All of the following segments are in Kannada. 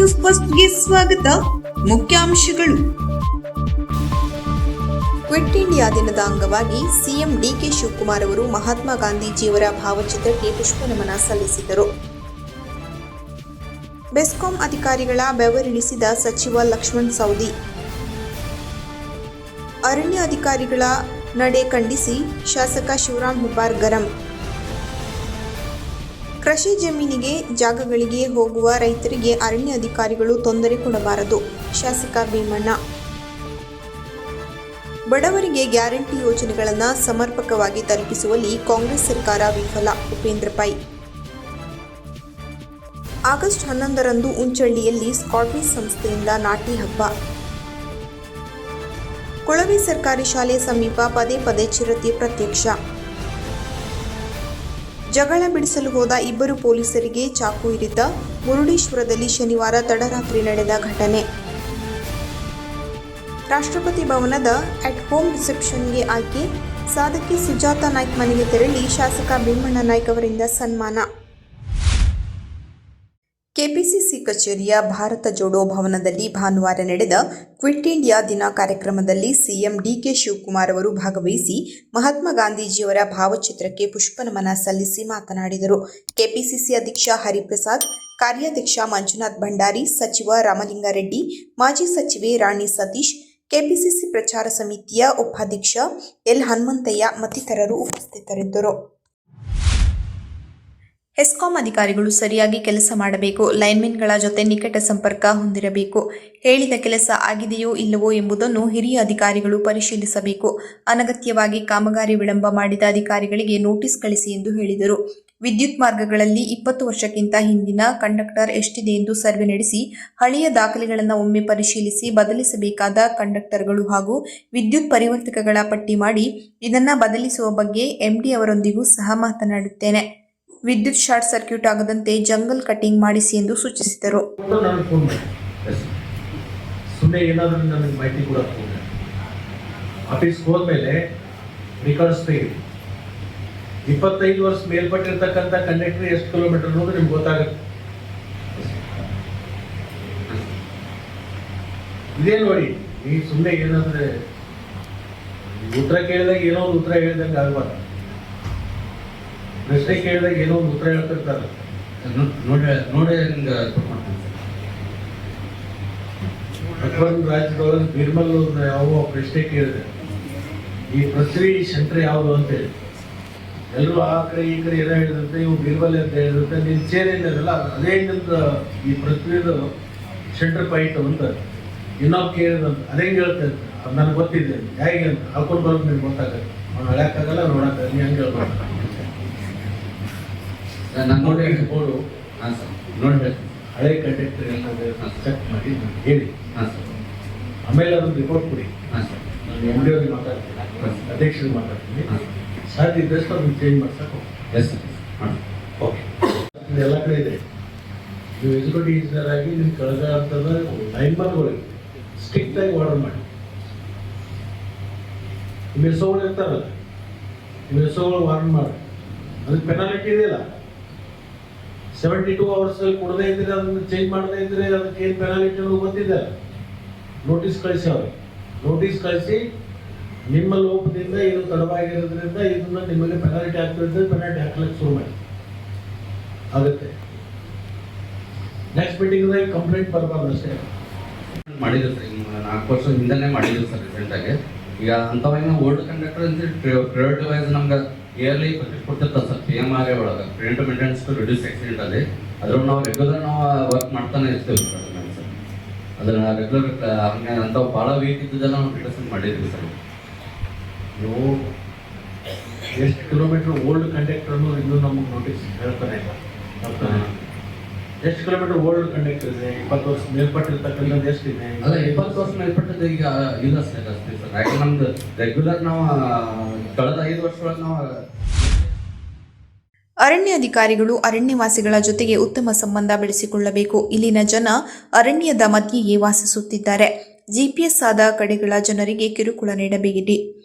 ನ್ಯೂಸ್ ಫಸ್ಟ್ಗೆ ಸ್ವಾಗತ. ಮುಖ್ಯಾಂಶಗಳು. ಕ್ವಿಟ್ ಇಂಡಿಯಾ ದಿನದ ಅಂಗವಾಗಿ ಸಿಎಂ ಡಿಕೆ ಶಿವಕುಮಾರ್ ಅವರು ಮಹಾತ್ಮ ಗಾಂಧೀಜಿಯವರ ಭಾವಚಿತ್ರಕ್ಕೆ ಪುಷ್ಪನಮನ ಸಲ್ಲಿಸಿದರು. ಬೆಸ್ಕಾಂ ಅಧಿಕಾರಿಗಳ ಬೆವರಿಳಿಸಿದ ಸಚಿವ ಲಕ್ಷ್ಮಣ್ ಸವದಿ. ಅರಣ್ಯ ಅಧಿಕಾರಿಗಳ ನಡೆ ಖಂಡಿಸಿ ಶಾಸಕ ಶಿವರಾಮ್ ಹೆಬ್ಬಾರ್ ಗರಂ. ಕೃಷಿ ಜಮೀನಿಗೆ ಜಾಗಗಳಿಗೆ ಹೋಗುವ ರೈತರಿಗೆ ಅರಣ್ಯ ಅಧಿಕಾರಿಗಳು ತೊಂದರೆ ಕೊಡಬಾರದು, ಶಾಸಕ ಭೀಮಣ್ಣ. ಬಡವರಿಗೆ ಗ್ಯಾರಂಟಿ ಯೋಜನೆಗಳನ್ನು ಸಮರ್ಪಕವಾಗಿ ತಲುಪಿಸುವಲ್ಲಿ ಕಾಂಗ್ರೆಸ್ ಸರ್ಕಾರ ವಿಫಲ, ಉಪೇಂದ್ರ ಪೈ. ಆಗಸ್ಟ್ 11ರಂದು ಉಂಚಳ್ಳಿಯಲ್ಲಿ ಸ್ಕಾಟ್ವಿಸ್ ಸಂಸ್ಥೆಯಿಂದ ನಾಟಿ ಹಬ್ಬ. ಕೊಳವೆ ಸರ್ಕಾರಿ ಶಾಲೆ ಸಮೀಪ ಪದೇ ಪದೇ ಚಿರತೆ ಪ್ರತ್ಯಕ್ಷ. ಜಗಳ ಬಿಡಿಸಲು ಹೋದ ಇಬ್ಬರು ಪೊಲೀಸರಿಗೆ ಚಾಕು ಇರಿತ. ಮುರುಡೇಶ್ವರದಲ್ಲಿ ಶನಿವಾರ ತಡರಾತ್ರಿ ನಡೆದ ಘಟನೆ. ರಾಷ್ಟ್ರಪತಿ ಭವನದ ಅಟ್ ಹೋಮ್ ರಿಸೆಪ್ಷನ್ಗೆ ಆಯ್ಕೆ. ಸಾಧಕಿ ಸುಜಾತಾ ನಾಯ್ಕ್ ಮನೆಗೆ ತೆರಳಿ ಶಾಸಕ ಭೀಮಣ್ಣ ನಾಯ್ಕ್ ಅವರಿಂದ ಸನ್ಮಾನ. ಕೆಪಿಸಿಸಿ ಕಚೇರಿಯ ಭಾರತ ಜೋಡೋ ಭವನದಲ್ಲಿ ಭಾನುವಾರ ನಡೆದ ಕ್ವಿಟ್ ಇಂಡಿಯಾ ದಿನ ಕಾರ್ಯಕ್ರಮದಲ್ಲಿ ಸಿಎಂ ಡಿಕೆ ಶಿವಕುಮಾರ್ ಅವರು ಭಾಗವಹಿಸಿ ಮಹಾತ್ಮ ಗಾಂಧೀಜಿಯವರ ಭಾವಚಿತ್ರಕ್ಕೆ ಪುಷ್ಪನಮನ ಸಲ್ಲಿಸಿ ಮಾತನಾಡಿದರು. ಕೆಪಿಸಿಸಿ ಅಧ್ಯಕ್ಷ ಹರಿಪ್ರಸಾದ್, ಕಾರ್ಯಾಧ್ಯಕ್ಷ ಮಂಜುನಾಥ್ ಭಂಡಾರಿ, ಸಚಿವ ರಾಮಲಿಂಗಾರೆಡ್ಡಿ, ಮಾಜಿ ಸಚಿವೆ ರಾಣಿ ಸತೀಶ್, ಕೆಪಿಸಿಸಿ ಪ್ರಚಾರ ಸಮಿತಿಯ ಉಪಾಧ್ಯಕ್ಷ ಎಲ್ ಹನುಮಂತಯ್ಯ ಮತ್ತಿತರರು ಉಪಸ್ಥಿತರಿದ್ದರು. ಹೆಸ್ಕಾಂ ಅಧಿಕಾರಿಗಳು ಸರಿಯಾಗಿ ಕೆಲಸ ಮಾಡಬೇಕು. ಲೈನ್ಮೆನ್ಗಳ ಜೊತೆ ನಿಕಟ ಸಂಪರ್ಕ ಹೊಂದಿರಬೇಕು. ಹೇಳಿದ ಕೆಲಸ ಆಗಿದೆಯೋ ಇಲ್ಲವೋ ಎಂಬುದನ್ನು ಹಿರಿಯ ಅಧಿಕಾರಿಗಳು ಪರಿಶೀಲಿಸಬೇಕು. ಅನಗತ್ಯವಾಗಿ ಕಾಮಗಾರಿ ವಿಳಂಬ ಮಾಡಿದ ಅಧಿಕಾರಿಗಳಿಗೆ ನೋಟಿಸ್ ಕಳಿಸಿ ಎಂದು ಹೇಳಿದರು. ವಿದ್ಯುತ್ ಮಾರ್ಗಗಳಲ್ಲಿ 20 ವರ್ಷಕ್ಕಿಂತ ಹಿಂದಿನ ಕಂಡಕ್ಟರ್ ಎಷ್ಟಿದೆ ಎಂದು ಸರ್ವೆ ನಡೆಸಿ ಹಳೆಯ ದಾಖಲೆಗಳನ್ನು ಒಮ್ಮೆ ಪರಿಶೀಲಿಸಿ ಬದಲಿಸಬೇಕಾದ ಕಂಡಕ್ಟರ್ಗಳು ಹಾಗೂ ವಿದ್ಯುತ್ ಪರಿವರ್ತಕಗಳ ಪಟ್ಟಿ ಮಾಡಿ ಇದನ್ನು ಬದಲಿಸುವ ಬಗ್ಗೆ ಎಂಡಿ ಅವರೊಂದಿಗೂ ಸಹ ಮಾತನಾಡುತ್ತೇನೆ. ವಿದ್ಯುತ್ ಶಾರ್ಟ್ ಸರ್ಕ್ಯೂಟ್ ಆಗದಂತೆ ಜಂಗಲ್ ಕಟಿಂಗ್ ಮಾಡಿಸಿ ಎಂದು ಸೂಚಿಸಿದರು. ಸುಮ್ಮನೆ ಏನಾದರೂ ನನಗೆ ಮಾಹಿತಿ ಕೂಡ ಆಫೀಸ್ಗೆ ಹೋದ್ಮೇಲೆ ರೆಕಾರ್ಡ್ಸ್ ತೆಗೆದು 25 ವರ್ಷ ಮೇಲ್ಪಟ್ಟಿರ್ತಕ್ಕಂಥ ಕಂಡಕ್ಟರ್ ಎಷ್ಟು ಕಿಲೋಮೀಟರ್ ಅನ್ನೋದು ನಿಮ್ಗೆ ಗೊತ್ತಾಗುತ್ತೆ. ಇದೇ ನೋಡಿ, ಈ ಸುಮ್ಮನೆ ಏನಾದ್ರೆ ಉತ್ತರ ಕೇಳಿದಾಗ ಏನೋ ಒಂದು ಉತ್ತರ ಹೇಳಿದಂಗೆ ಆಗಬಾರ್ದು. ಪ್ರಶ್ನೆ ಕೇಳಿದಾಗ ಏನೋ ಒಂದು ಉತ್ತರ ಹೇಳ್ತಿರ್ತಾರೆ. ನೋಡಿ ರಾಜ್ಯದೊಳಗೆ ನಿರ್ಮಲ್ ಯಾವ ಪ್ರಶ್ನೆ ಕೇಳಿದೆ, ಈ ಪೃಥ್ವಿ ಸೆಂಟರ್ ಯಾವುದು ಅಂತ ಹೇಳಿ ಎಲ್ಲರೂ ಆ ಕಡೆ ಈ ಕಡೆ ಏನೋ ಹೇಳಿದಂತೆ, ಇವು ನಿರ್ಮಲ್ ಅಂತ ಹೇಳಿದಂತೆ, ನಿನ್ನ ಸೇರಿಲ್ಲ ಅದೇ ನಿಮ್ದು ಈ ಪೃಥ್ವಿದು ಸೆಂಟರ್ ಪಾಯಿಂಟ್ ಅಂತ ಇನ್ನೊಬ್ಬ ಕೇಳಿದಂತ ಅದೇ ಹೇಳ್ತಾ ಇರ್ತಾರೆ. ಅದು ನನಗೆ ಗೊತ್ತಿದೆ ಹೇಗೆ ಅಂತ ಹಾಕೊಂಡು ಬರೋದು ನಿಮ್ಗೆ ಗೊತ್ತಾಗತ್ತೆ. ಅವ್ನು ಹಳ್ಯಾಕಾಗಲ್ಲ, ನೋಡಕ್ಕಾಗಲ್ಲ, ನೀ ಹಂಗೆ ಹೇಳ್ಬಾರ್ದು. ನಾನು ನೋಡಿ ಬೋರ್ಡು ಹಾಂ ಸರ್ ನೋಡಿ ಹೇಳ್ತೀನಿ, ಹಳೆ ಕಂಡಕ್ಟರ್ ಎಲ್ಲ ಚೆಕ್ ಮಾಡಿ ಹೇಳಿ. ಹಾಂ ಸರ್, ಆಮೇಲೆ ಅದನ್ನು ರಿಪೋರ್ಟ್ ಕೊಡಿ. ಹಾಂ ಸರ್, ನಾನು ಎಮ್ ಡಿ ಅವ್ರಿಗೆ ಮಾತಾಡ್ತೀನಿ, ಅಧ್ಯಕ್ಷರಿಗೆ ಮಾತಾಡ್ತೀನಿ. ಸಾಧ್ಯ ಇದ್ದಷ್ಟು ಅದನ್ನು ಚೇಂಜ್ ಮಾಡ್ಸಕ್ಕೆ ಎಸ್ ಸರ್ ಹಾಂ ಓಕೆ. ಎಲ್ಲ ಕಡೆ ಇದೆ. ನೀವು ಎಕ್ಸಿಕ್ಯೂಟಿವ್ ಇಂಜಿನಿಯರ್ ಆಗಿ ನಿಮ್ಮ ಕಳೆದ ಅಂತಂದ್ರೆ ಲೈನ್ಮನ್ಗಳಿಗೆ ಸ್ಟ್ರಿಕ್ಟಾಗಿ ಆರ್ಡರ್ ಮಾಡಿ. ನಿಮ್ಮ ಹೆಸರುಗಳು ಇರ್ತಾರಲ್ಲ, ನಿಮ್ಮ ಹೆಸರುಗಳು ವಾರ್ನ್ ಮಾಡಿ. ಅದಕ್ಕೆ ಪೆನಾಲ್ಟಿ ಇದೆಯಲ್ಲ, 72 ಅವರ್ಸಲ್ಲಿ ಕೊಡದೇ ಇದ್ರೆ ಅದನ್ನು ಚೇಂಜ್ ಮಾಡದೇ ಇದ್ರೆ ಅದಕ್ಕೆ ಏನು ಪೆನಾಲ್ಟಿ ಅನ್ನೋದು ಗೊತ್ತಿದೆ. ನೋಟಿಸ್ ಕಳಿಸಿ, ಅವ್ರಿಗೆ ನೋಟಿಸ್ ಕಳಿಸಿ ನಿಮ್ಮ ಲೋಪದಿಂದ ಇದು ತಡವಾಗಿರೋದ್ರಿಂದ ಇದನ್ನ ನಿಮಗೆ ಪೆನಾಲ್ಟಿ ಆಗ್ತಿದ್ರೆ ಪೆನಾಲ್ಟಿ ಹಾಕ್ಲಿಕ್ಕೆ ಶುರು ಮಾಡಿ ಆಗುತ್ತೆ. ನೆಕ್ಸ್ಟ್ ಮೀಟಿಂಗ್ದಾಗ ಕಂಪ್ಲೇಂಟ್ ಬರಬಾರ್ದು ಅಷ್ಟೇ. ಮಾಡಿದ್ರು ಸರ್, 4 ವರ್ಷ ಹಿಂದೆನೇ ಮಾಡಿದ್ರು ಸರ್ ರೀಸೆಂಟಾಗಿ. ಈಗ ಅಂಥವಾಗ ಓಲ್ಡ್ ಕಂಡಕ್ಟರ್ ಅಂತ ಪ್ರಿಯಾರಿಟಿ ವೈಸ್ ನಮ್ಗೆ ಇಯರ್ಲಿ ಕೊಟ್ಟಿರ್ತಾರೆ ಸರ್ PMRA ಒಳಗೆ, preventive maintenance to reduce accident ಅಲ್ಲಿ. ಅದ್ರಲ್ಲಿ ನಾವು ರೆಗ್ಯುಲರ್ ನಾವು ವರ್ಕ್ ಮಾಡ್ತಾನೆ ಇರ್ತೀವಿ ಸರ್. ಅದನ್ನ ರೆಗ್ಯುಲರ್ ಹಂಗೆ ಅಂಥವು ಭಾಳ ವೀಕ್ ಇದ್ದದೆಲ್ಲ ನಾವು ಕ್ರಿಟಿಸೈಸ್ ಮಾಡಿದ್ವಿ ಸರ್. ನೀವು ಎಷ್ಟು ಕಿಲೋಮೀಟರ್ ಓಲ್ಡ್ ಕಂಡಕ್ಟರ್ ಅನ್ನೋದು ಇನ್ನೂ ನಮಗೆ ನೋಟಿಸ್ ಹೇಳ್ತಾನೆ ಇಲ್ಲ. ಎಷ್ಟು ಕಿಲೋಮೀಟರ್ ಓಲ್ಡ್ ಕಂಡಕ್ಟರ್ ಇದೆ? 20 ವರ್ಷ ಮೇಲ್ಪಟ್ಟಿರ್ತಕ್ಕಂಥದ್ದು ಎಷ್ಟಿದೆ? ಅಲ್ಲ, 20 ವರ್ಷ ಮೇಲ್ಪಟ್ಟದ್ದು ಈಗ ಇಲ್ಲ ಸರ್ ಅಷ್ಟೇ ಸರ್. ಯಾಕೆ ನಮ್ದು ರೆಗ್ಯುಲರ್ ನಾವು ಕಳೆದ 5 ವರ್ಷದೊಳಗೆ ನಾವು ಅರಣ್ಯ ಅಧಿಕಾರಿಗಳು ಅರಣ್ಯವಾಸಿಗಳ ಜೊತೆಗೆ ಉತ್ತಮ ಸಂಬಂಧ ಬೆಳೆಸಿಕೊಳ್ಳಬೇಕು. ಇಲ್ಲಿನ ಜನ ಅರಣ್ಯದ ಮಧ್ಯೆಯೇ ವಾಸಿಸುತ್ತಿದ್ದಾರೆ. ಜಿಪಿಎಸ್ ಆದ ಕಡೆಗಳ ಜನರಿಗೆ ಕಿರುಕುಳ ನೀಡಬೇಡಿ.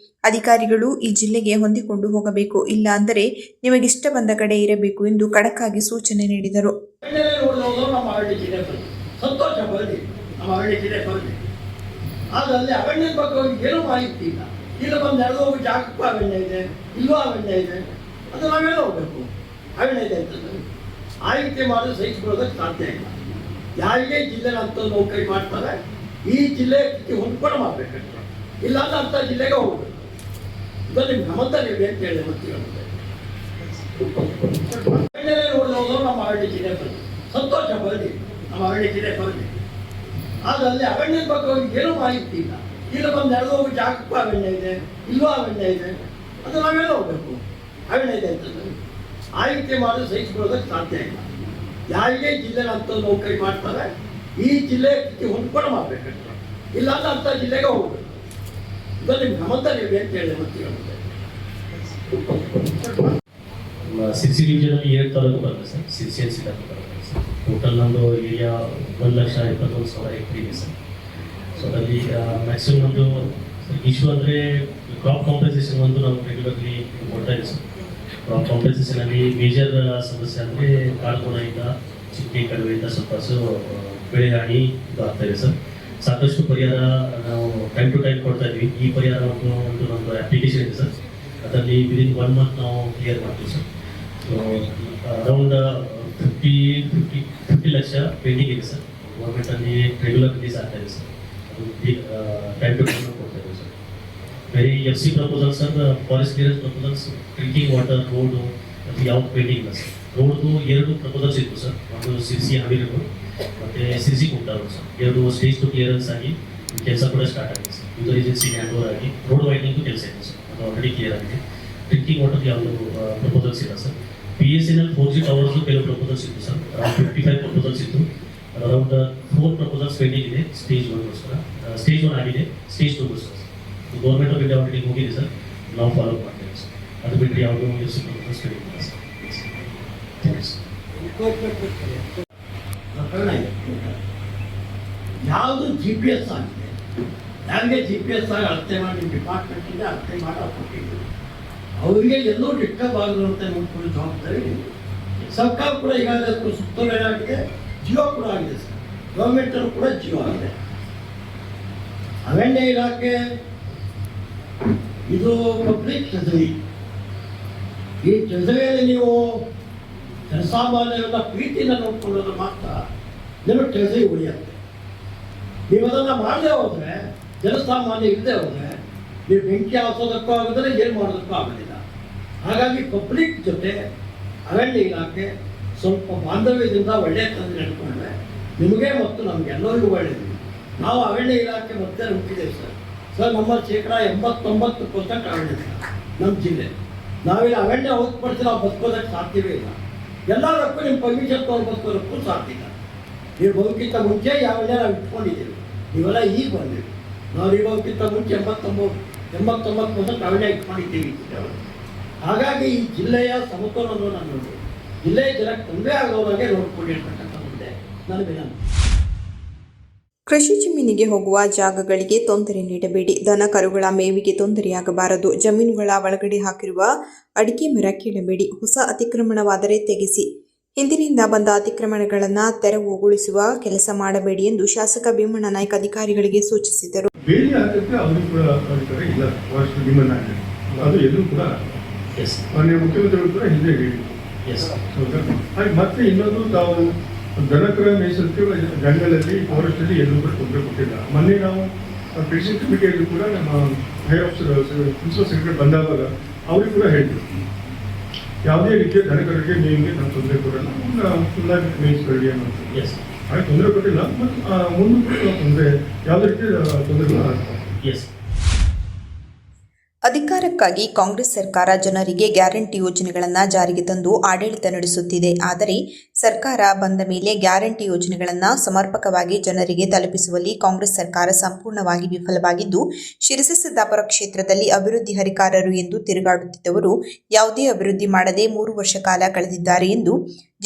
ಅಧಿಕಾರಿಗಳು ಈ ಜಿಲ್ಲೆಗೆ ಹೊಂದಿಕೊಂಡು ಹೋಗಬೇಕು, ಇಲ್ಲ ಅಂದರೆ ನಿಮಗಿಷ್ಟ ಬಂದ ಕಡೆ ಇರಬೇಕು ಎಂದು ಖಡಕ್ಕಾಗಿ ಸೂಚನೆ ನೀಡಿದರು. ಸಂತೋಷ ಬರಲಿ, ನಮ್ಮ ಅರಣ್ಯ ಜಿಲ್ಲೆ ಬರಲಿ. ಆದರೆ ಅಲ್ಲಿ ಅರಣ್ಯದ ಬಗ್ಗೆ ಅವ್ರಿಗೆ ಏನೂ ಮಾಹಿತಿ ಇಲ್ಲ. ಈಗ ಬಂದು ನಡೆದು ಹೋಗಿ ಜಾಗಕ್ಕೂ ಅರಣ್ಯ ಇದೆ, ಇಲ್ಲೂ ಅರಣ್ಯ ಇದೆ, ಅದು ನಾವೆಲ್ಲ ಹೋಗ್ಬೇಕು. ಅರಣ್ಯ ಇದೆ ಅಂತಂದ್ರೆ ಆಯ್ಕೆ ಮಾಡಿ ಸಹಿಸಿಕೊಳ್ಳೋದಕ್ಕೆ ಸಾಧ್ಯ ಇಲ್ಲ. ಯಾರಿಗೆ ಜಿಲ್ಲೆ ಅಂತ ನೌಕರಿ ಮಾಡ್ತಾರೆ, ಈ ಜಿಲ್ಲೆ ಹೊಂದ್ಕೊಂಡು ಮಾಡಬೇಕಂತ, ಇಲ್ಲಾಂದ್ರೆ ಅಂಥ ಜಿಲ್ಲೆಗೆ ಹೋಗ್ಬೇಕು. ಇದು ನಿಮ್ಗೆ ಗಮನದಲ್ಲಿ ಅಂತ ಹೇಳಿ ಮತ್ತೆ ನೋಡಿದವರು ನಮ್ಮ ಅರಣ್ಯ ಜಿಲ್ಲೆ ಬರಲಿ, ಸಂತೋಷ ಬರಲಿ, ನಮ್ಮ ಅರಣ್ಯ ಜಿಲ್ಲೆ ಬರಲಿ. ಆದರೆ ಅಲ್ಲಿ ಅರಣ್ಯದ ಬಗ್ಗೆ ಅವ್ರಿಗೆ ಏನೂ ಮಾಹಿತಿ ಇಲ್ಲ. ಈಗ ಬಂದು ನಡೆದು ಹೋಗಿ ಜಾಗಕ್ಕೂ ಅರಣ್ಯ ಇದೆ, ಇಲ್ಲೂ ಅರಣ್ಯ ಇದೆ, ಅದು ನಾವೆಲ್ಲ ಹೋಗ್ಬೇಕು. ಅರಣ್ಯ ಇದೆ ಅಂತಂದ್ರೆ ಆಯ್ಕೆ ಮಾಡಿ ಸಹಿಸಿಕೊಳ್ಳೋದಕ್ಕೆ ಸಾಧ್ಯ ಇಲ್ಲ. ಯಾರಿಗೆ ಜಿಲ್ಲೆ ಅಂತ ನೌಕರಿ ಮಾಡ್ತಾರೆ, ಈ ಜಿಲ್ಲೆ ಹೊಂದ್ಕೊಂಡು ಮಾಡಬೇಕಂತ, ಇಲ್ಲಾಂದ್ರೆ ಅಂಥ ಜಿಲ್ಲೆಗೆ ಹೋಗ್ಬೇಕು. ಇದು ನಿಮ್ಗೆ ಗಮನದಲ್ಲಿ ಅಂತ ಹೇಳಿ ಮತ್ತೆ ಸಿರ್ಸಿ ಡಿವಿಷನಲ್ಲಿ 7 ತಾಲೂಕು ಬರುತ್ತೆ ಸರ್. ಸಿರ್ಸಿ ಎನ್ ಸಿಟಿ ಬರುತ್ತೆ ಸರ್. ಟೋಟಲ್ ನಮ್ಮದು ಏರಿಯಾ 1,21,000 ಎಕರೆ ಇದೆ ಸರ್. ಸೊ ಅದರಲ್ಲಿ ಮ್ಯಾಕ್ಸಿಮಮ್ ನಮ್ಮದು ಇಶ್ಯೂ ಅಂದರೆ ಕ್ರಾಪ್ ಕಾಂಪನ್ಸೇಷನ್ ಒಂದು ನಾವು ರೆಗ್ಯುಲರ್ಲಿ ಕೊಡ್ತಾ ಇದೆ ಸರ್. ಕ್ರಾಪ್ ಕಾಂಪನ್ಸೇಷನಲ್ಲಿ ಮೇಜರ್ ಸಮಸ್ಯೆ ಅಂದರೆ ಕಾಡುಕೋಣದಿಂದ, ಚಿಕ್ಕಿ ಕಡುವೆಯಿಂದ ಸ್ವಲ್ಪ ಬೆಳೆ ಹಾನಿ ಇದು ಆಗ್ತಾ ಇದೆ ಸರ್. ಸಾಕಷ್ಟು ಪರಿಹಾರ ನಾವು ಟೈಮ್ ಟು ಟೈಮ್ ಕೊಡ್ತಾ ಇದ್ವಿ. ಈ ಪರಿಹಾರ ಒಂದು ನಮ್ಮದು ಅಪ್ಲಿಕೇಶನ್ ಇದೆ ಸರ್. ಅದರಲ್ಲಿ ವಿದಿನ್ 1 ಮಂತ್ ನಾವು ಕ್ಲಿಯರ್ ಮಾಡ್ತೀವಿ sir. So around 50 lakh pending ಇದೆ ಸರ್. ಗೌರ್ಮೆಂಟಲ್ಲಿ ರೆಗ್ಯುಲರ್ ರಿಲೀಸ್ ಆಗ್ತಾ ಇದೆ ಸರ್. ಅದು ಟೈಮ್ ಟು ಟೈಮ್ ಕೊಡ್ತಾ ಇದ್ದೀವಿ ಸರ್. ಬೇರೆ FC proposal sir, forest clearance proposals, drinking water, road ಅದು ಯಾವ್ದು ಪೆಂಡಿಂಗ್ ಇಲ್ಲ ಸರ್. ರೋಡ್ದು 2 ಪ್ರಪೋಸಲ್ಸ್ ಇತ್ತು ಸರ್. ಒಂದು ಸಿರ್ಸಿ ಹಾವೇರಿ ಮತ್ತು Sirsi Kumta sir. 2 stage 2 clearance ಆಗಿ ಕೆಲಸ ಕೂಡ ಸ್ಟಾರ್ಟ್ ಆಗಿದೆ sir. User agency hand over ಆಗಿ ರೋಡ್ ವೈಡ್ನಿಂಗು ಕೆಲಸ ಇದೆ ಸರ್. ಅದು ಆಲ್ರೆಡಿ ಕ್ಲಿಯರ್ ಆಗಿದೆ. ಡ್ರಿಂಕಿಂಗ್ ವಾಟರ್ ಯಾವುದು ಪ್ರಪೋಸಲ್ಸ್ ಇಲ್ಲ ಸರ್. PSNL 4G ಟವರ್ಸು ಕೆಲವು ಪ್ರಪೋಸಲ್ಸ್ ಇತ್ತು ಸರ್. ಅರೌಂಡ್ 55 ಪ್ರಪೋಸಲ್ಸ್ ಇತ್ತು. ಅರೌಂಡ್ 4 ಪ್ರಪೋಸಲ್ಸ್ ಪೆಂಡಿಂಗ್ ಇದೆ ಸ್ಟೇಜ್ 1ಗೋಸ್ಕರ. ಸ್ಟೇಜ್ 1 ಆಗಿದೆ, ಸ್ಟೇಜ್ 2ಗೋಸ್ಕರ sir. Government of India already ಹೋಗಿದೆ ಸರ್. ನಾವು ಫಾಲೋ ಮಾಡ್ತೇವೆ ಸರ್. ಅದು ಬಿಟ್ಟರೆ ಯಾವುದೋ FC ಪ್ರಪೋಸಲ್ಸ್ ಪೆಂಡಿಂಗ್ ಇಲ್ಲ ಸರ್. ಥ್ಯಾಂಕ್ಸ್. ಪ್ರಕರಣ ಇದೆ. ಯಾವುದು GPS ಆಗಿದೆ, ಯಾರಿಗೆ GPS ಆಗಿ ಅಳತೆ ಮಾಡಿ ಡಿಪಾರ್ಟ್ಮೆಂಟಿಂದ ಅಳತೆ ಮಾಡಿ ಕೊಟ್ಟಿದ್ದೀವಿ, ಅವರಿಗೆ ಎಲ್ಲೂ ಡಿಸ್ಟರ್ಬ್ ಆಗದಂತೆ ನೋಡ್ಕೊಳ್ಳೋ ಜವಾಬ್ದಾರಿ ಇದೆ. ಸರ್ಕಾರ ಕೂಡ ಈಗಾಗಲೇ ಸುತ್ತೋಲೆ ಆಗಿದೆ, ಜಿಯೋ ಕೂಡ ಆಗಿದೆ ಸರ್. ಗೌರ್ಮೆಂಟನ್ನು ಕೂಡ ಜಿಯೋ ಆಗಿದೆ. ಅರಣ್ಯ ಇಲಾಖೆ ಇದು ಪಬ್ಲಿಕ್ ಟ್ರೆಸರಿ. ಈ ಟ್ರೆಸರಿಯಲ್ಲಿ ನೀವು ಜನಸಾಮಾನ್ಯರನ್ನ ಪ್ರೀತಿಯಿಂದ ನೋಡ್ಕೊಳ್ಳೋದು ಮಾತ್ರ ನಿಮ್ಮ ಟ್ರೆಸರಿ ಉಳಿಯುತ್ತೆ. ನೀವು ಅದನ್ನು ಮಾಡದೆ ಹೋದರೆ, ಜನಸಾಮಾನ್ಯ ಇಲ್ಲದೆ ಹೋದರೆ, ನೀವು ಬೆಂಕಿ ಹಾಸೋದಕ್ಕೂ ಆಗೋದ್ರೆ ಏನು ಮಾಡೋದಕ್ಕೂ ಆಗೋದಿಲ್ಲ. ಹಾಗಾಗಿ ಪಬ್ಲಿಕ್ ಜೊತೆ ಅರಣ್ಯ ಇಲಾಖೆ ಸ್ವಲ್ಪ ಬಾಂಧವ್ಯದಿಂದ ಒಳ್ಳೆಯ ತಂದು ನಡ್ಕೊಂಡ್ರೆ ನಿಮಗೆ ಮತ್ತು ನಮಗೆಲ್ಲರಿಗೂ ಒಳ್ಳೆಯದು. ನಾವು ಅರಣ್ಯ ಇಲಾಖೆ ಮತ್ತೆ ಹುಟ್ಟಿದ್ದೇವೆ ಸರ್. ನಮ್ಮ ಶೇಕಡ 89% ಅರಣ್ಯ ಸರ್ ನಮ್ಮ ಜಿಲ್ಲೆ. ನಾವಿಲ್ಲಿ ಅರಣ್ಯ ಹೊರತುಪಡಿಸಿ ನಾವು ಬದುಕೋದಕ್ಕೆ ಸಾಧ್ಯವೇ ಇಲ್ಲ. ಎಲ್ಲದಕ್ಕೂ ನಿಮ್ಮ ಪರ್ಮಿಷನ್ ತೊಗೊಂಡು ಬದುಕೋದಕ್ಕೂ ಸಾಧ್ಯ ಇಲ್ಲ. ನೀವು ಬದುಕಿಂತ ಮುಂಚೆ ಯಾವೆಲ್ಲ ನಾವು ಇಟ್ಕೊಂಡಿದ್ದೀವಿ, ನೀವೆಲ್ಲ ಈಗ ಬಂದಿವಿ. ನಾವು ಇರೋದಕ್ಕಿಂತ ಮುಂಚೆ 89% ಅರಣ್ಯ ಇಟ್ಕೊಂಡಿದ್ದೀವಿ. ಹಾಗಾಗಿ ಈ ಜಿಲ್ಲೆಯ ಸಮತೋಲನವನ್ನು ನೋಡಿ, ಜಿಲ್ಲೆಯ ಜನಕ್ಕೆ ತೊಂದರೆ ಆಗೋದಾಗೆ ನೋಡ್ಕೊಳ್ಳಿ ಅಂತಕ್ಕಂಥ ಮುಂದೆ ನನ್ನ ವಿನಂತಿ. ಕೃಷಿ ಜಮೀನಿಗೆ ಹೋಗುವ ಜಾಗಗಳಿಗೆ ತೊಂದರೆ ನೀಡಬೇಡಿ. ದನ ಕರುಗಳ ಮೇವಿಗೆ ತೊಂದರೆಯಾಗಬಾರದು. ಜಮೀನುಗಳ ಒಳಗಡೆ ಹಾಕಿರುವ ಅಡಿಕೆ ಮರ ಕೀಳಬೇಡಿ. ಹೊಸ ಅತಿಕ್ರಮಣವಾದರೆ ತೆಗೆಸಿ. ಹಿಂದಿನಿಂದ ಬಂದ ಅತಿಕ್ರಮಣಗಳನ್ನು ತೆರವುಗೊಳಿಸುವ ಕೆಲಸ ಮಾಡಬೇಡಿ ಎಂದು ಶಾಸಕ ಭೀಮಣ್ಣ ನಾಯ್ಕ ಅಧಿಕಾರಿಗಳಿಗೆ ಸೂಚಿಸಿದರು. ಬೇಲಿ ಹಾಕಕ್ಕೆ ಅವರು ಕೂಡ ಅಧಿಕಾರಿ ಇಲ್ಲ. ಫಾರೆಸ್ಟ್ ಭೀಮಣ್ಣ ನಾಯ್ಕ ಅದು ಎಲ್ಲೂ ಕೂಡ ಮಾನ್ಯ ಮುಖ್ಯಮಂತ್ರಿಗಳು ಕೂಡ ಹಿಂದೆ ಹೇಳಿ. ಹಾಗೆ ಮತ್ತೆ ಇನ್ನೊಂದು, ತಾವು ದನಕರ ಮೇಯಿಸುತ್ತಿರುವ ಜಂಗಲಲ್ಲಿ ಫಾರೆಸ್ಟಲ್ಲಿ ಎಲ್ಲೂ ಕೂಡ ತೊಂದರೆ ಕೊಟ್ಟಿಲ್ಲ. ಮೊನ್ನೆ ನಾವು ಕೃಷಿ ಕಮಿಟಿಯಲ್ಲಿ ಕೂಡ ನಮ್ಮ ಹೈ ಆಫೀಸರ್ ಪ್ರಿನ್ಸಿಪಲ್ ಸೆಕ್ರೆಟರಿ ಬಂದಾಗ ಅವ್ರಿಗೆ ಕೂಡ ಹೇಳಿದ್ರು, ಯಾವುದೇ ರೀತಿಯ ದನಕರಿಗೆ ಮೇವಿಗೆ ನಾವು ತೊಂದರೆ ಕೊಡಲ್ಲ, ಫುಲ್ಲಾಗಿ ಮೇಯಿಸ್ಕೊಳ್ಳಿ ಅನ್ನೋದು. ಹಾಗೆ ತೊಂದರೆ ಕೊಟ್ಟಿಲ್ಲ. ಮತ್ತು ಮುಂದೆ ಕೂಡ ತೊಂದರೆ ಯಾವುದೇ ರೀತಿಯ ತೊಂದರೆಗಳು ಆಗ್ತವೆ. ಅಧಿಕಾರಕ್ಕಾಗಿ ಕಾಂಗ್ರೆಸ್ ಸರ್ಕಾರ ಜನರಿಗೆ ಗ್ಯಾರಂಟಿ ಯೋಜನೆಗಳನ್ನು ಜಾರಿಗೆ ತಂದು ಆಡಳಿತ ನಡೆಸುತ್ತಿದೆ. ಆದರೆ ಸರ್ಕಾರ ಬಂದ ಮೇಲೆ ಗ್ಯಾರಂಟಿ ಯೋಜನೆಗಳನ್ನು ಸಮರ್ಪಕವಾಗಿ ಜನರಿಗೆ ತಲುಪಿಸುವಲ್ಲಿ ಕಾಂಗ್ರೆಸ್ ಸರ್ಕಾರ ಸಂಪೂರ್ಣವಾಗಿ ವಿಫಲವಾಗಿದ್ದು, ಶಿರಸಿ ಸಿದ್ದಾಪುರ ಕ್ಷೇತ್ರದಲ್ಲಿ ಅಭಿವೃದ್ಧಿ ಹರಿಕಾರರು ಎಂದು ತಿರುಗಾಡುತ್ತಿದ್ದವರು ಯಾವುದೇ ಅಭಿವೃದ್ಧಿ ಮಾಡದೆ 3 ವರ್ಷ ಕಾಲ ಕಳೆದಿದ್ದಾರೆ ಎಂದು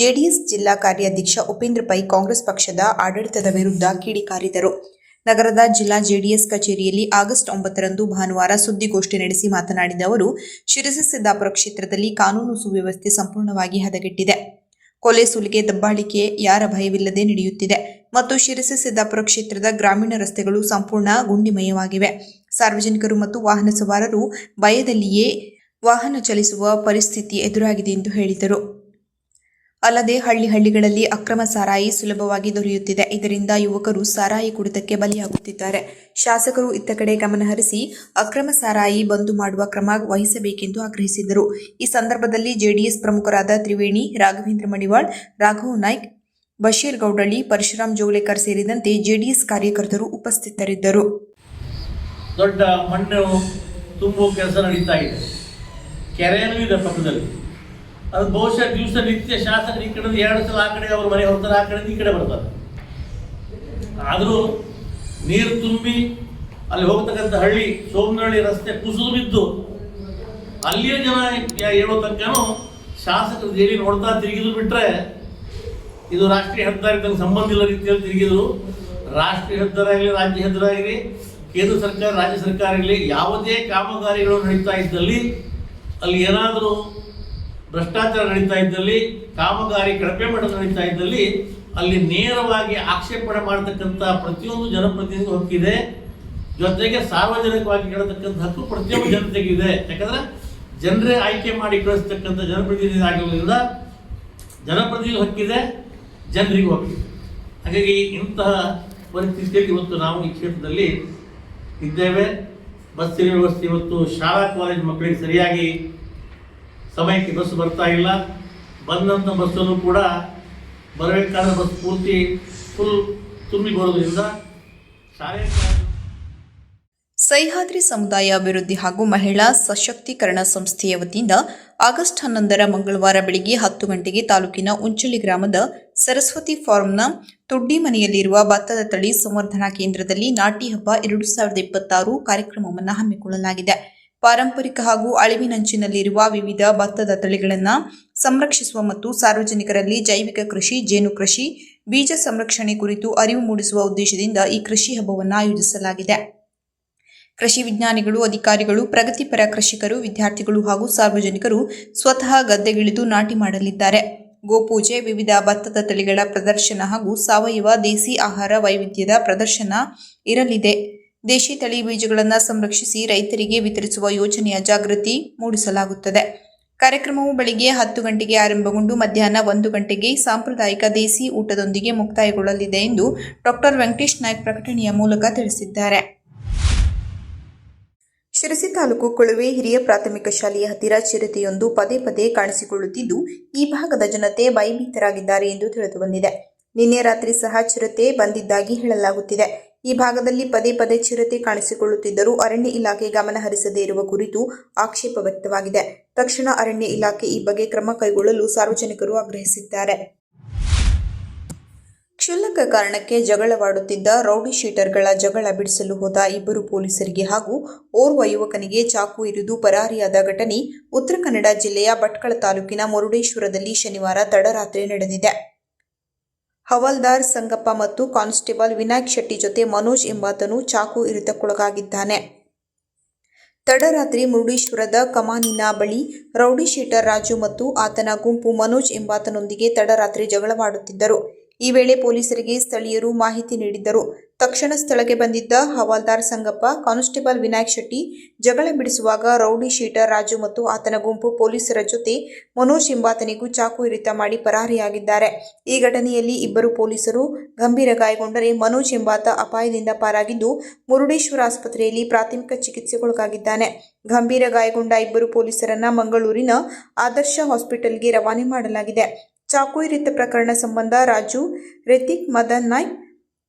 ಜೆಡಿಎಸ್ ಜಿಲ್ಲಾ ಕಾರ್ಯಾಧ್ಯಕ್ಷ ಉಪೇಂದ್ರ ಪೈ ಕಾಂಗ್ರೆಸ್ ಪಕ್ಷದ ಆಡಳಿತದ ವಿರುದ್ಧ ಕಿಡಿಕಾರಿದರು. ನಗರದ ಜಿಲ್ಲಾ ಜೆಡಿಎಸ್ ಕಚೇರಿಯಲ್ಲಿ ಆಗಸ್ಟ್ 9ರಂದು ಭಾನುವಾರ ಸುದ್ದಿಗೋಷ್ಠಿ ನಡೆಸಿ ಮಾತನಾಡಿದ ಅವರು, ಶಿರಸಿ ಸಿದ್ದಾಪುರ ಕ್ಷೇತ್ರದಲ್ಲಿ ಕಾನೂನು ಸುವ್ಯವಸ್ಥೆ ಸಂಪೂರ್ಣವಾಗಿ ಹದಗೆಟ್ಟಿದೆ. ಕೊಲೆ ಸುಲಿಗೆ ದಬ್ಬಾಳಿಕೆ ಯಾರ ಭಯವಿಲ್ಲದೆ ನಡೆಯುತ್ತಿದೆ ಮತ್ತು ಶಿರಸಿ ಸಿದ್ದಾಪುರ ಕ್ಷೇತ್ರದ ಗ್ರಾಮೀಣ ರಸ್ತೆಗಳು ಸಂಪೂರ್ಣ ಗುಂಡಿಮಯವಾಗಿವೆ. ಸಾರ್ವಜನಿಕರು ಮತ್ತು ವಾಹನ ಸವಾರರು ಭಯದಲ್ಲಿಯೇ ವಾಹನ ಚಲಿಸುವ ಪರಿಸ್ಥಿತಿ ಎದುರಾಗಿದೆ ಎಂದು ಹೇಳಿದರು. ಅಲ್ಲದೆ ಹಳ್ಳಿಗಳಲ್ಲಿ ಅಕ್ರಮ ಸಾರಾಯಿ ಸುಲಭವಾಗಿ ದೊರೆಯುತ್ತಿದೆ. ಇದರಿಂದ ಯುವಕರು ಸಾರಾಯಿ ಕುಡಿತಕ್ಕೆ ಬಲಿಯಾಗುತ್ತಿದ್ದಾರೆ. ಶಾಸಕರು ಇತ್ತ ಕಡೆ ಗಮನಹರಿಸಿ ಅಕ್ರಮ ಸಾರಾಯಿ ಬಂದು ಮಾಡುವ ಕ್ರಮ ವಹಿಸಬೇಕೆಂದು ಆಗ್ರಹಿಸಿದರು. ಈ ಸಂದರ್ಭದಲ್ಲಿ ಜೆಡಿಎಸ್ ಪ್ರಮುಖರಾದ ತ್ರಿವೇಣಿ, ರಾಘವೇಂದ್ರ ಮಡಿವಾಳ್, ರಾಘವ್ ನಾಯ್ಕ್, ಬಶೀರ್ ಗೌಡಳ್ಳಿ, ಪರಶುರಾಮ್ ಜೋಗ್ಲೇಕರ್ ಸೇರಿದಂತೆ ಜೆಡಿಎಸ್ ಕಾರ್ಯಕರ್ತರು ಉಪಸ್ಥಿತರಿದ್ದರು. ದೊಡ್ಡ ಮಣ್ಣು ತುಂಬುವ ಕೆಲಸ ನಡೀತಾ ಇದೆ. ಕೆರೆಯೂ ಇದೆ ಪಕ್ಕದಲ್ಲಿ. ಅದು ಬಹುಶಃ ದಿವಸ ನಿತ್ಯ ಶಾಸಕರು ಈ ಕಡೆ 2 ಸಲ ಆ ಕಡೆ ಅವ್ರ ಮನೆ ಹೋಗ್ತಾರೆ, ಆ ಕಡೆ ಈ ಕಡೆ ಬರ್ತಾರೆ. ಆದರೂ ನೀರು ತುಂಬಿ ಅಲ್ಲಿ ಹೋಗ್ತಕ್ಕಂಥ ಹಳ್ಳಿ ಸೋಮನಹಳ್ಳಿ ರಸ್ತೆ ಕುಸಿದು ಬಿದ್ದು ಅಲ್ಲಿಯೇ ಜನ ಹೇಳೋ ತನಕನೂ ಶಾಸಕರು ಜೈಲಿ ನೋಡ್ತಾ ತಿರುಗಿದ್ರು ಬಿಟ್ರೆ ಇದು ರಾಷ್ಟ್ರೀಯ ಹೆದ್ದಾರಿ ತನಕ ಸಂಬಂಧ ಇಲ್ಲ ರೀತಿಯಲ್ಲಿ ತಿರುಗಿದ್ರು. ರಾಷ್ಟ್ರೀಯ ಹೆದ್ದಾರಾಗಲಿ, ರಾಜ್ಯ ಹೆದ್ದಾರಾಗಲಿ, ಕೇಂದ್ರ ಸರ್ಕಾರ, ರಾಜ್ಯ ಸರ್ಕಾರ ಆಗಲಿ, ಯಾವುದೇ ಕಾಮಗಾರಿಗಳು ನಡೀತಾ ಇದ್ದಲ್ಲಿ, ಅಲ್ಲಿ ಏನಾದರೂ ಭ್ರಷ್ಟಾಚಾರ ನಡೀತಾ ಇದ್ದಲ್ಲಿ, ಕಾಮಗಾರಿ ಕಳಪೆ ಮಟ್ಟದಲ್ಲಿ ನಡೀತಾ ಇದ್ದಲ್ಲಿ ಅಲ್ಲಿ ನೇರವಾಗಿ ಆಕ್ಷೇಪಣೆ ಮಾಡತಕ್ಕಂಥ ಪ್ರತಿಯೊಂದು ಜನಪ್ರತಿನಿಧಿಗೂ ಹಕ್ಕಿದೆ. ಜೊತೆಗೆ ಸಾರ್ವಜನಿಕವಾಗಿ ಕೇಳತಕ್ಕಂಥ ಹಕ್ಕು ಪ್ರತಿಯೊಂದು ಜನತೆಗಿದೆ. ಯಾಕಂದ್ರೆ ಜನರೇ ಆಯ್ಕೆ ಮಾಡಿ ಕಳಿಸ್ತಕ್ಕಂಥ ಜನಪ್ರತಿನಿಧಿ ಆಗಿರೋದ್ರಿಂದ ಜನಪ್ರತಿನಿಧಿ ಹಕ್ಕಿದೆ, ಜನರಿಗೂ ಹಕ್ಕಿದೆ. ಹಾಗಾಗಿ ಇಂತಹ ಪರಿಸ್ಥಿತಿಯಲ್ಲಿ ಇವತ್ತು ನಾವು ಈ ಕ್ಷೇತ್ರದಲ್ಲಿ ಇದ್ದೇವೆ. ಬಸ್ಸಿನ ವ್ಯವಸ್ಥೆ ಇವತ್ತು ಶಾಲಾ ಕಾಲೇಜು ಮಕ್ಕಳಿಗೆ ಸರಿಯಾಗಿ ಸಮಯಕ್ಕೆ ಬಸ್ ಬರ್ತಾ ಇಲ್ಲ. ಬಂದಂಥ ಬಸ್ಸನ್ನು ಕೂಡ ಬರಬೇಕಾದ್ರೆ ಬಸ್ ಪೂರ್ತಿ ಫುಲ್ ತುಂಬಿ ಬರೋದ್ರಿಂದ ಶಾಲೆ ಸಹ್ಯಾದ್ರಿ ಸಮುದಾಯ ಅಭಿವೃದ್ಧಿ ಹಾಗೂ ಮಹಿಳಾ ಸಶಕ್ತೀಕರಣ ಸಂಸ್ಥೆಯ ವತಿಯಿಂದ ಆಗಸ್ಟ್ 11 ಮಂಗಳವಾರ ಬೆಳಗ್ಗೆ 10 ಗಂಟೆಗೆ ತಾಲೂಕಿನ ಉಂಚಳ್ಳಿ ಗ್ರಾಮದ ಸರಸ್ವತಿ ಫಾರ್ಮ್ನ ತುಡ್ಡಿ ಮನೆಯಲ್ಲಿರುವ ಭತ್ತದ ತಳಿ ಸಂವರ್ಧನಾ ಕೇಂದ್ರದಲ್ಲಿ ನಾಟಿ ಹಬ್ಬ 2026 ಕಾರ್ಯಕ್ರಮವನ್ನು ಹಮ್ಮಿಕೊಳ್ಳಲಾಗಿದೆ. ಪಾರಂಪರಿಕ ಹಾಗೂ ಅಳಿವಿನಂಚಿನಲ್ಲಿರುವ ವಿವಿಧ ಭತ್ತದ ತಳಿಗಳನ್ನು ಸಂರಕ್ಷಿಸುವ ಮತ್ತು ಸಾರ್ವಜನಿಕರಲ್ಲಿ ಜೈವಿಕ ಕೃಷಿ, ಜೇನು ಕೃಷಿ, ಬೀಜ ಸಂರಕ್ಷಣೆ ಕುರಿತು ಅರಿವು ಮೂಡಿಸುವ ಉದ್ದೇಶದಿಂದ ಈ ಕೃಷಿ ಹಬ್ಬವನ್ನು ಆಯೋಜಿಸಲಾಗಿದೆ. ಕೃಷಿ ವಿಜ್ಞಾನಿಗಳು, ಅಧಿಕಾರಿಗಳು, ಪ್ರಗತಿಪರ ಕೃಷಿಕರು, ವಿದ್ಯಾರ್ಥಿಗಳು ಹಾಗೂ ಸಾರ್ವಜನಿಕರು ಸ್ವತಃ ಗದ್ದೆಗಿಳಿದು ನಾಟಿ ಮಾಡಲಿದ್ದಾರೆ. ಗೋಪೂಜೆ, ವಿವಿಧ ಭತ್ತದ ತಳಿಗಳ ಪ್ರದರ್ಶನ ಹಾಗೂ ಸಾವಯವ ದೇಸಿ ಆಹಾರ ವೈವಿಧ್ಯದ ಪ್ರದರ್ಶನ ಇರಲಿದೆ. ದೇಶಿ ತಳಿ ಬೀಜಗಳನ್ನು ಸಂರಕ್ಷಿಸಿ ರೈತರಿಗೆ ವಿತರಿಸುವ ಯೋಜನೆಯ ಜಾಗೃತಿ ಮೂಡಿಸಲಾಗುತ್ತದೆ. ಕಾರ್ಯಕ್ರಮವು ಬೆಳಗ್ಗೆ 10 ಗಂಟೆಗೆ ಆರಂಭಗೊಂಡು ಮಧ್ಯಾಹ್ನ 1 ಗಂಟೆಗೆ ಸಾಂಪ್ರದಾಯಿಕ ದೇಸಿ ಊಟದೊಂದಿಗೆ ಮುಕ್ತಾಯಗೊಳ್ಳಲಿದೆ ಎಂದು ಡಾ ವೆಂಕಟೇಶ್ ನಾಯ್ಕ್ ಪ್ರಕಟಣೆಯ ಮೂಲಕ ತಿಳಿಸಿದ್ದಾರೆ. ಶಿರಸಿ ತಾಲೂಕು ಕೊಳುವೆ ಹಿರಿಯ ಪ್ರಾಥಮಿಕ ಶಾಲೆಯ ಹತ್ತಿರ ಚಿರತೆಯೊಂದು ಪದೇ ಪದೇ ಕಾಣಿಸಿಕೊಳ್ಳುತ್ತಿದ್ದು, ಈ ಭಾಗದ ಜನತೆ ಭಯಭೀತರಾಗಿದ್ದಾರೆ ಎಂದು ತಿಳಿದುಬಂದಿದೆ. ನಿನ್ನೆ ರಾತ್ರಿ ಸಹ ಚಿರತೆ ಬಂದಿದ್ದಾಗಿ ಹೇಳಲಾಗುತ್ತಿದೆ. ಈ ಭಾಗದಲ್ಲಿ ಪದೇ ಪದೇ ಚಿರತೆ ಕಾಣಿಸಿಕೊಳ್ಳುತ್ತಿದ್ದರೂ ಅರಣ್ಯ ಇಲಾಖೆ ಗಮನ ಹರಿಸದೇ ಇರುವ ಕುರಿತು ಆಕ್ಷೇಪ ವ್ಯಕ್ತವಾಗಿದೆ. ತಕ್ಷಣ ಅರಣ್ಯ ಇಲಾಖೆ ಈ ಬಗ್ಗೆ ಕ್ರಮ ಕೈಗೊಳ್ಳಲು ಸಾರ್ವಜನಿಕರು ಆಗ್ರಹಿಸಿದ್ದಾರೆ. ಕ್ಷುಲ್ಲಕ ಕಾರಣಕ್ಕೆ ಜಗಳವಾಡುತ್ತಿದ್ದ ರೌಡಿ ಶೀಟರ್ಗಳ ಜಗಳ ಬಿಡಿಸಲು ಹೋದ 2 ಪೊಲೀಸರಿಗೆ ಹಾಗೂ ಓರ್ವ ಯುವಕನಿಗೆ ಚಾಕು ಇರಿದು ಪರಾರಿಯಾದ ಘಟನೆ ಉತ್ತರ ಕನ್ನಡ ಜಿಲ್ಲೆಯ ಭಟ್ಕಳ ತಾಲೂಕಿನ ಮುರುಡೇಶ್ವರದಲ್ಲಿ ಶನಿವಾರ ತಡರಾತ್ರಿ ನಡೆದಿದೆ. ಹವಾಲ್ದಾರ್ ಸಂಗಪ್ಪ ಮತ್ತು ಕಾನ್ಸ್ಟೇಬಲ್ ವಿನಾಯಕ್ ಶೆಟ್ಟಿ ಜೊತೆ ಮನೋಜ್ ಎಂಬಾತನು ಚಾಕು ಇರಿತಕ್ಕೊಳಗಾಗಿದ್ದಾನೆ. ತಡರಾತ್ರಿ ಮುರುಡೇಶ್ವರದ ಕಮಾನಿನ ಬಳಿ ರೌಡಿ ಶೀಟರ್ ರಾಜು ಮತ್ತು ಆತನ ಗುಂಪು ಮನೋಜ್ ಎಂಬಾತನೊಂದಿಗೆ ತಡರಾತ್ರಿ ಜಗಳವಾಡುತ್ತಿದ್ದರು. ಈ ವೇಳೆ ಪೊಲೀಸರಿಗೆ ಸ್ಥಳೀಯರು ಮಾಹಿತಿ ನೀಡಿದ್ದರು. ತಕ್ಷಣ ಸ್ಥಳಕ್ಕೆ ಬಂದಿದ್ದ ಹವಾಲ್ದಾರ್ ಸಂಗಪ್ಪ, ಕಾನ್ಸ್ಟೇಬಲ್ ವಿನಾಯಕ್ ಶೆಟ್ಟಿ ಜಗಳ ಬಿಡಿಸುವಾಗ ರೌಡಿ ಶೀಟರ್ ರಾಜು ಮತ್ತು ಆತನ ಗುಂಪು ಪೊಲೀಸರ ಜೊತೆ ಮನೋಜ್ ಎಂಬಾತನಿಗೂ ಚಾಕು ಇರಿತ ಮಾಡಿ ಪರಾರಿಯಾಗಿದ್ದಾರೆ. ಈ ಘಟನೆಯಲ್ಲಿ 2 ಪೊಲೀಸರು ಗಂಭೀರ ಗಾಯಗೊಂಡರೆ ಮನೋಜ್ ಎಂಬಾತ ಅಪಾಯದಿಂದ ಪಾರಾಗಿದ್ದು ಮುರುಡೇಶ್ವರ ಆಸ್ಪತ್ರೆಯಲ್ಲಿ ಪ್ರಾಥಮಿಕ ಚಿಕಿತ್ಸೆಗೊಳಗಾಗಿದ್ದಾನೆ. ಗಂಭೀರ ಗಾಯಗೊಂಡ 2 ಪೊಲೀಸರನ್ನ ಮಂಗಳೂರಿನ ಆದರ್ಶ ಹಾಸ್ಪಿಟಲ್ಗೆ ರವಾನೆ ಮಾಡಲಾಗಿದೆ. ಚಾಕು ಇರಿತ ಪ್ರಕರಣ ಸಂಬಂಧ ರಾಜು, ರಿತಿಕ್, ಮದನ್ ನಾಯ್ಕ್,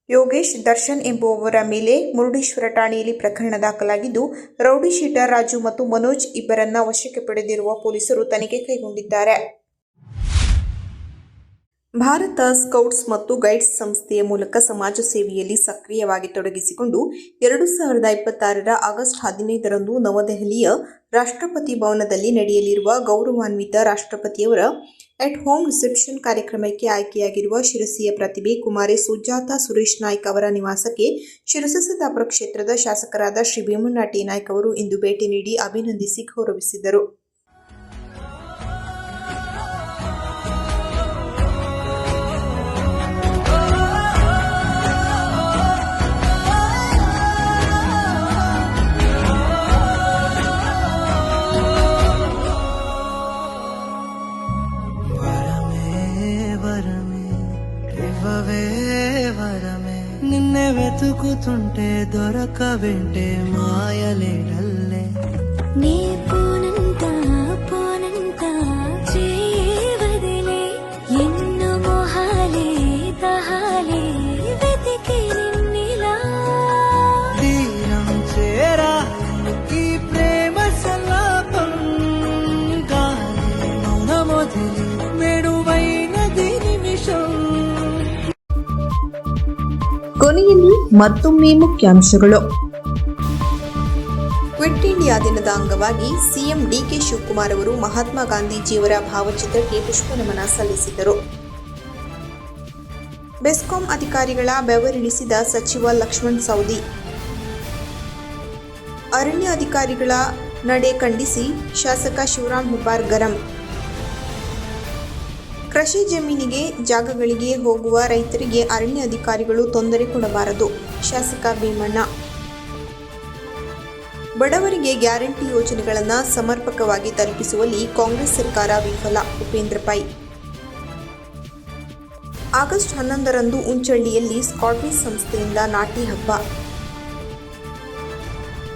ಯೋಗೇಶ್, ದರ್ಶನ್ ಎಂಬುವವರ ಮೇಲೆ ಮುರುಡೇಶ್ವರ ಠಾಣೆಯಲ್ಲಿ ಪ್ರಕರಣ ದಾಖಲಾಗಿದ್ದು, ರೌಡಿ ಶೀಟರ್ ರಾಜು ಮತ್ತು ಮನೋಜ್ ಇಬ್ಬರನ್ನ ವಶಕ್ಕೆ ಪಡೆದಿರುವ ಪೊಲೀಸರು ತನಿಖೆ ಕೈಗೊಂಡಿದ್ದಾರೆ. ಭಾರತ ಸ್ಕೌಟ್ಸ್ ಮತ್ತು ಗೈಡ್ಸ್ ಸಂಸ್ಥೆಯ ಮೂಲಕ ಸಮಾಜ ಸೇವೆಯಲ್ಲಿ ಸಕ್ರಿಯವಾಗಿ ತೊಡಗಿಸಿಕೊಂಡು 2026 ಆಗಸ್ಟ್ 15ರಂದು ನವದೆಹಲಿಯ ರಾಷ್ಟ್ರಪತಿ ಭವನದಲ್ಲಿ ನಡೆಯಲಿರುವ ಗೌರವಾನ್ವಿತ ರಾಷ್ಟ್ರಪತಿಯವರ ಎಟ್ ಹೋಮ್ ರಿಸೆಪ್ಷನ್ ಕಾರ್ಯಕ್ರಮಕ್ಕೆ ಆಯ್ಕೆಯಾಗಿರುವ ಶಿರಸಿಯ ಪ್ರತಿಭೆ ಕುಮಾರಿ ಸುಜಾತಾ ಸುರೇಶ್ ನಾಯ್ಕ್ ಅವರ ನಿವಾಸಕ್ಕೆ ಶಿರಸಿ ಸಿದ್ದಾಪುರ ಕ್ಷೇತ್ರದ ಶಾಸಕರಾದ ಶ್ರೀ ಭೀಮಣ್ಣ ಟಿ ನಾಯ್ಕ್ ಅವರು ಇಂದು ಭೇಟಿ ನೀಡಿ ಅಭಿನಂದಿಸಿ ಗೌರವಿಸಿದರು. వెతుకుతుంటే దొరకవేంటే మాయలేడల్లే నీ పోనంత పోనంత చేయవదిలే ఎన్నో మొహాలే దహాలే వెతికి నిన్నిలా తీరం చేరా ఈ ప్రేమ సల్లాపం గాలి మౌనమొదిలి మెడువైనది నిమిషం. ಕೊನೆಯಲ್ಲಿ ಮತ್ತೊಮ್ಮೆ ಮುಖ್ಯಾಂಶಗಳು. ಕ್ವಿಟ್ ಇಂಡಿಯಾ ದಿನದ ಅಂಗವಾಗಿ ಸಿಎಂ ಡಿಕೆ ಶಿವಕುಮಾರ್ ಅವರು ಮಹಾತ್ಮ ಗಾಂಧೀಜಿಯವರ ಭಾವಚಿತ್ರಕ್ಕೆ ಪುಷ್ಪನಮನ ಸಲ್ಲಿಸಿದರು. ಬೆಸ್ಕಾಂ ಅಧಿಕಾರಿಗಳ ಬೆವರಿಳಿಸಿದ ಸಚಿವ ಲಕ್ಷ್ಮಣ್ ಸವದಿ. ಅರಣ್ಯ ಅಧಿಕಾರಿಗಳ ನಡೆ ಖಂಡಿಸಿ ಶಾಸಕ ಶಿವರಾಮ್ ಹೆಬ್ಬಾರ್ ಗರಂ. ಕೃಷಿ ಜಮೀನಿಗೆ ಜಾಗಗಳಿಗೆ ಹೋಗುವ ರೈತರಿಗೆ ಅರಣ್ಯ ಅಧಿಕಾರಿಗಳು ತೊಂದರೆ ಕೊಡಬಾರದು, ಶಾಸಕ ಭೀಮಣ್ಣ. ಬಡವರಿಗೆ ಗ್ಯಾರಂಟಿ ಯೋಜನೆಗಳನ್ನು ಸಮರ್ಪಕವಾಗಿ ತಲುಪಿಸುವಲ್ಲಿ ಕಾಂಗ್ರೆಸ್ ಸರ್ಕಾರ ವಿಫಲ, ಉಪೇಂದ್ರ ಪೈ. ಆಗಸ್ಟ್ 11ರಂದು ಉಂಚಳ್ಳಿಯಲ್ಲಿ ಸ್ಕಾಟ್ವಿಸ್ ಸಂಸ್ಥೆಯಿಂದ ನಾಟಿ ಹಬ್ಬ.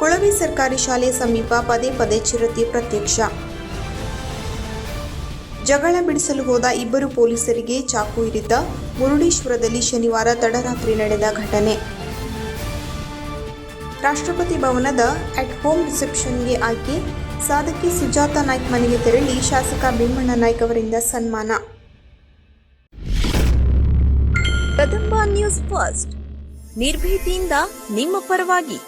ಕೊಳವೆ ಸರ್ಕಾರಿ ಶಾಲೆ ಸಮೀಪ ಪದೇ ಪದೇ ಚಿರತೆ ಪ್ರತ್ಯಕ್ಷ. ಜಗಳ ಬಿಡಿಸಲು ಹೋದ ಇಬ್ಬರು ಪೊಲೀಸರಿಗೆ ಚಾಕು ಇರಿತ. ಮುರುಡೇಶ್ವರದಲ್ಲಿ ಶನಿವಾರ ತಡರಾತ್ರಿ ನಡೆದ ಘಟನೆ. ರಾಷ್ಟ್ರಪತಿ ಭವನದ ಅಟ್ ಹೋಮ್ ರಿಸೆಪ್ಷನ್ಗೆ ಆಯ್ಕೆ. ಸಾಧಕಿ ಸುಜಾತಾ ನಾಯ್ಕ್ ಮನೆಗೆ ತೆರಳಿ ಶಾಸಕ ಭೀಮಣ್ಣ ನಾಯ್ಕ್ ಅವರಿಂದ ಸನ್ಮಾನ. ಕದಂಬ ನ್ಯೂಸ್ ಫಸ್ಟ್, ನಿರ್ಭೀತಿಯಿಂದ ನಿಮ್ಮ ಪರವಾಗಿ.